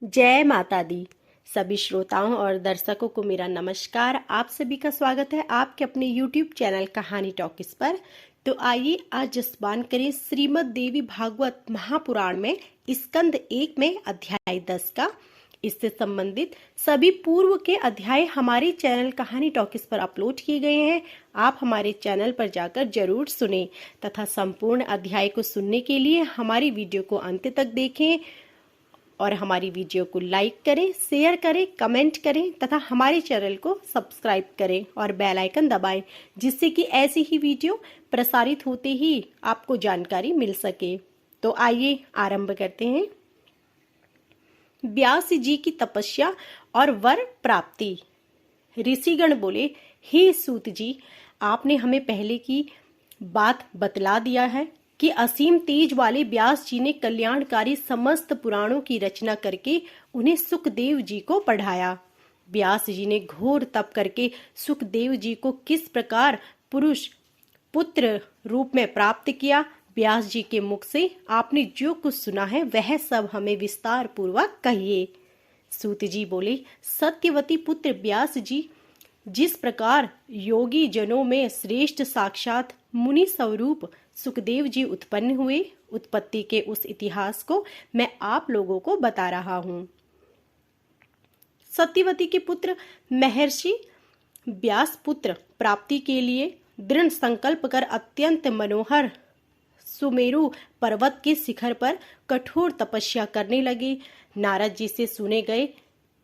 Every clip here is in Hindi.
जय माता दी। सभी श्रोताओं और दर्शकों को मेरा नमस्कार। आप सभी का स्वागत है आपके अपने YouTube चैनल कहानी टॉकीज पर। तो आइए आज जसपान करें श्रीमद् देवी भागवत महापुराण में स्कंद 1 में अध्याय 10 का। इससे संबंधित सभी पूर्व के अध्याय हमारे चैनल कहानी टॉकीज पर अपलोड किए गए हैं। आप हमारे चैनल पर जाकर जरूर सुने तथा संपूर्ण अध्याय को सुनने के लिए हमारी वीडियो को अंत तक देखें और हमारी वीडियो को लाइक करें, शेयर करें, कमेंट करें तथा हमारे चैनल को सब्सक्राइब करें और बेल आइकन दबाएं, जिससे कि ऐसी ही वीडियो प्रसारित होते ही आपको जानकारी मिल सके। तो आइए आरंभ करते हैं। व्यास जी की तपस्या और वर प्राप्ति। ऋषिगण बोले, हे सूत जी, आपने हमें पहले की बात बतला दिया है कि असीम तेज वाले व्यास जी ने कल्याणकारी समस्त पुराणों की रचना करके उन्हें सुखदेव जी को पढ़ाया। व्यास जी ने घोर तप करके सुखदेव जी को किस प्रकार पुरुष पुत्र रूप में प्राप्त किया, व्यास जी के मुख से आपने जो कुछ सुना है वह सब हमें विस्तार पूर्वक कहिए। सूत जी बोले, सत्यवती पुत्र व्यास जी जिस प्रकार योगी जनों में श्रेष्ठ साक्षात मुनि स्वरूप सुखदेव जी उत्पन्न हुए, उत्पत्ति के उस इतिहास को मैं आप लोगों को बता रहा हूँ। सत्यवती के पुत्र महर्षि व्यास पुत्र प्राप्ति के लिए दृढ़ संकल्प कर अत्यंत मनोहर सुमेरु पर्वत के शिखर पर कठोर तपस्या करने लगे। नारद जी से सुने गए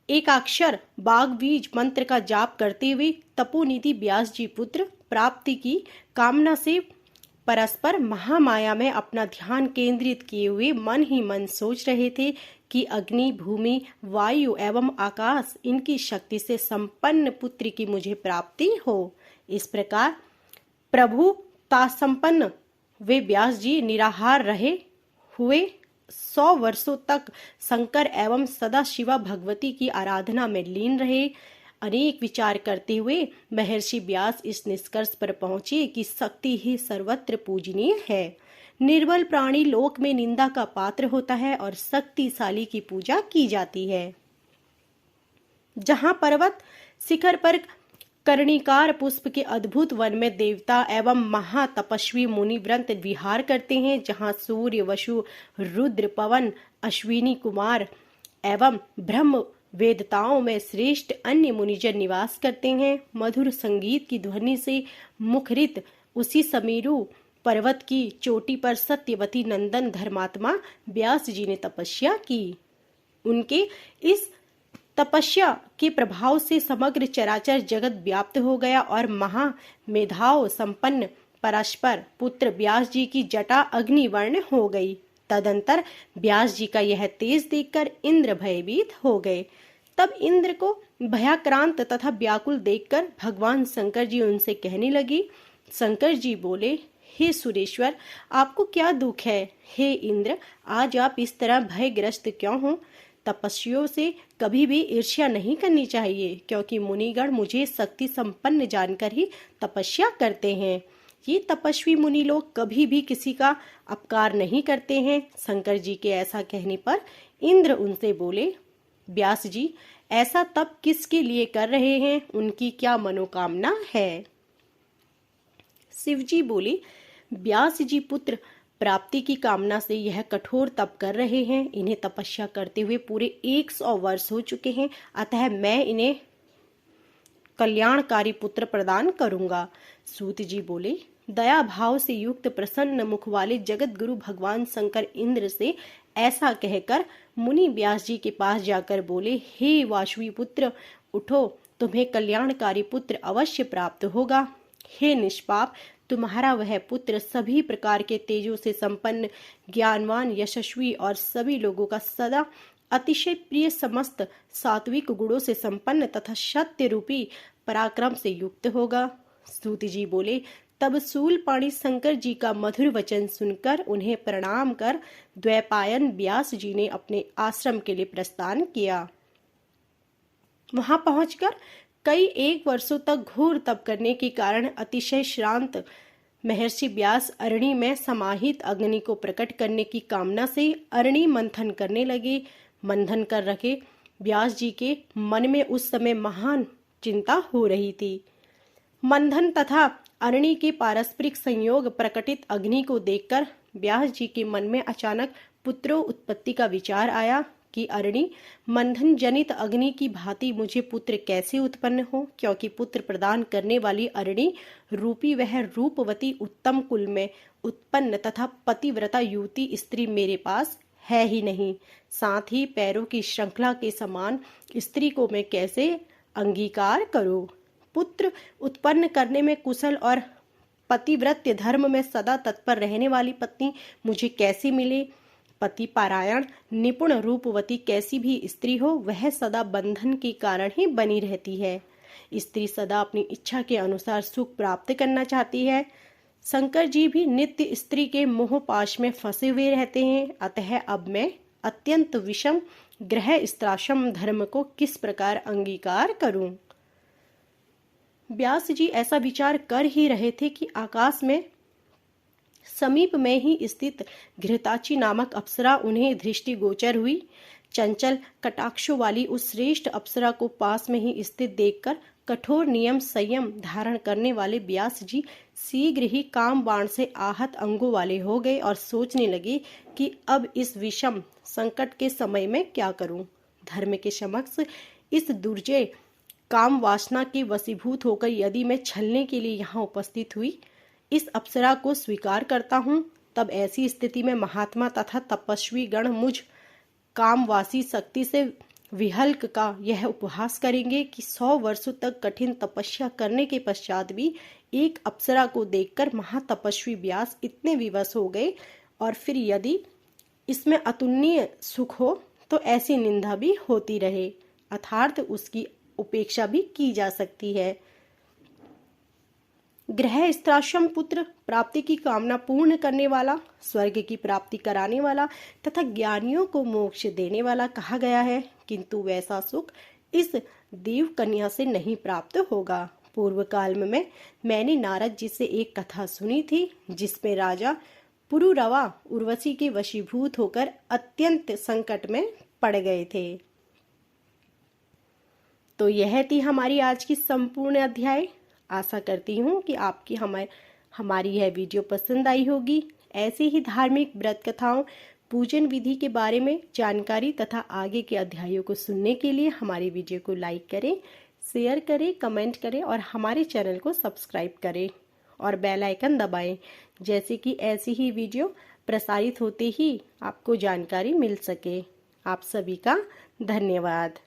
एकाक्षर बाग बीज मंत्र का जाप करते हुए तपोनिधि व्यास जी पुत्र प्राप्ति की कामना से परस्पर महामाया में अपना ध्यान केंद्रित किए हुए मन ही मन सोच रहे थे कि अग्नि, भूमि, वायु एवं आकाश इनकी शक्ति से संपन्न पुत्र की मुझे प्राप्ति हो। इस प्रकार प्रभुता संपन्न वे व्यास जी निराहार रहे हुए 100 वर्षों तक शंकर एवं सदा शिवा भगवती की आराधना में लीन रहे। अनेक विचार करते हुए महर्षि व्यास इस निष्कर्ष पर पहुंचे कि शक्ति ही सर्वत्र पूजनीय है। निर्बल प्राणी लोक में निंदा का पात्र होता है और शक्तिशाली की पूजा की जाती है। जहां पर्वत शिखर पर कर्णिकार पुष्प के अद्भुत वन में देवता एवं महातपस्वी मुनि व्रत विहार करते हैं, जहां सूर्य, वसु, रुद्र, पवन, अश्विनी कुमार एवं ब्रह्म वेदताओं में श्रेष्ठ अन्य मुनिजन निवास करते हैं, मधुर संगीत की ध्वनि से मुखरित उसी समीरु पर्वत की चोटी पर सत्यवती नंदन धर्मात्मा व्यास जी ने तपस्या की। उनके इस तपस्या के प्रभाव से समग्र चराचर जगत व्याप्त हो गया और महामेधाव संपन्न परस्पर पुत्र व्यास जी की जटा अग्निवर्ण हो गई। तदंतर व्यास जी का यह तेज देखकर इंद्र भयभीत हो गए। तब इंद्र को भयाक्रांत तथा व्याकुल देखकर भगवान शंकर जी उनसे कहने लगे। शंकर जी बोले, हे सुरेश्वर, आपको क्या दुख है? हे इंद्र, आज आप इस तरह भयग्रस्त क्यों हो? तपस्वियों से कभी भी ईर्ष्या नहीं करनी चाहिए, क्योंकि मुनिगण मुझे शक्ति संपन्न जानकर ही तपस्या करते हैं। ये तपस्वी मुनि लोग कभी भी किसी का अपकार नहीं करते हैं। शंकर जी के ऐसा कहने पर इंद्र उनसे बोले, व्यास जी ऐसा तप किसके लिए कर रहे हैं? उनकी क्या मनोकामना है? शिव जी बोले, व्यास जी पुत्र प्राप्ति की कामना से यह कठोर तप कर रहे हैं। इन्हें तपस्या करते हुए पूरे 100 वर्ष हो चुके हैं, अतः मैं इन्हें कल्याणकारी पुत्र प्रदान करूंगा। सूत जी बोले, दया भाव से युक्त प्रसन्न मुख वाले जगत गुरु भगवान शंकर इंद्र से ऐसा कहकर मुनि व्यास जी के पास जाकर बोले, हे वासुवी पुत्र, उठो, तुम्हें कल्याणकारी पुत्र अवश्य प्राप्त होगा। हे निष्पाप, तुम्हारा वह पुत्र सभी प्रकार के तेजों से संपन्न, ज्ञानवान, यशस्वी और सभी लोगों का सदा अतिशय प्रिय, समस्त सात्विक गुणों से संपन्न तथा सत्य रूपी पराक्रम से युक्त होगा। सूत जी बोले, तब शूलपाणी शंकर जी का मधुर वचन सुनकर उन्हें प्रणाम कर द्वैपायन व्यास जी ने अपने आश्रम के लिए प्रस्थान किया। वहां पहुंचकर कई 1 वर्षों तक घोर तप करने के कारण अतिशय श्रांत महर्षि व्यास अरणि में समाहित अग्नि को प्रकट करने की कामना से अरणि मंथन करने लगे। मंथन कर रखे व्यास जी के मन में उस समय महान चिंता हो रही थी। मंथन तथा अरणि के पारस्परिक संयोग प्रकटित अग्नि को देखकर व्यास जी के मन में अचानक पुत्रो उत्पत्ति का विचार आया कि अरणि मंथन जनित अग्नि की भांति मुझे पुत्र कैसे उत्पन्न हो, क्योंकि पुत्र प्रदान करने वाली अरणि रूपी वह रूपवती उत्तम कुल में उत्पन्न तथा पतिव्रता युवती स्त्री मेरे पास है ही नहीं। साथ ही पैरों की श्रृंखला के समान स्त्री को मैं कैसे अंगीकार करूं। पुत्र उत्पन्न करने में कुशल और पतिव्रत्य धर्म में सदा तत्पर रहने वाली पत्नी मुझे कैसे मिले। पति पारायण निपुण रूपवती कैसी भी स्त्री हो, वह सदा बंधन के कारण ही बनी रहती है। स्त्री सदा अपनी इच्छा के अनुसार सुख प्राप्त करना चाहती है। शंकर जी भी नित्य स्त्री के मोह पाश में फंसे हुए रहते हैं। अतः अब मैं अत्यंत विषम ग्रह स्त्राश्रम धर्म को किस प्रकार अंगीकार करूं। व्यास जी ऐसा विचार कर ही रहे थे कि आकाश में समीप में ही स्थित घृताची नामक अप्सरा उन्हें दृष्टि गोचर हुई। चंचल कटाक्षों वाली उस श्रेष्ठ अप्सरा को पास में ही स्थित देखकर कठोर नियम संयम धारण करने वाले व्यास जी शीघ्र ही काम बाण से आहत अंगों वाले हो गए और सोचने लगे कि अब इस विषम संकट के समय में क्या करूं। धर्म के समक्ष इस दुर्जय काम वासना के वशीभूत होकर यदि मैं छलने के लिए यहाँ उपस्थित हुई, इस अप्सरा को स्वीकार करता हूँ, तब ऐसी स्थिति में महात्मा तथा तपस्वी गण मुझ कामवासी शक्ति से विहल्क का यह उपहास करेंगे कि 100 वर्षों तक कठिन तपस्या करने के पश्चात भी एक अप्सरा को देखकर महातपस्वी व्यास इतने विवश हो गए। और फिर यदि इसमें अतुलनीय सुख हो तो ऐसी निंदा भी होती रहे, अर्थात उसकी उपेक्षा भी की जा सकती है। ग्रह स्त्राश्रम पुत्र प्राप्ति की कामना पूर्ण करने वाला, स्वर्ग की प्राप्ति कराने वाला तथा ज्ञानियों को मोक्ष देने वाला कहा गया है, किंतु वैसा सुख इस देव कन्या से नहीं प्राप्त होगा। पूर्व काल में मैंने नारद जी से एक कथा सुनी थी, जिसमें राजा पुरुरवा उर्वशी के वशीभूत होकर अत्यंत संकट में पड़ गए थे। तो यह थी हमारी आज की संपूर्ण अध्याय। आशा करती हूँ कि आपकी हमारी यह वीडियो पसंद आई होगी। ऐसी ही धार्मिक व्रत कथाओं पूजन विधि के बारे में जानकारी तथा आगे के अध्यायों को सुनने के लिए हमारी वीडियो को लाइक करें, शेयर करें, कमेंट करें और हमारे चैनल को सब्सक्राइब करें और बेल आइकन दबाएं, जैसे कि ऐसी ही वीडियो प्रसारित होते ही आपको जानकारी मिल सके। आप सभी का धन्यवाद।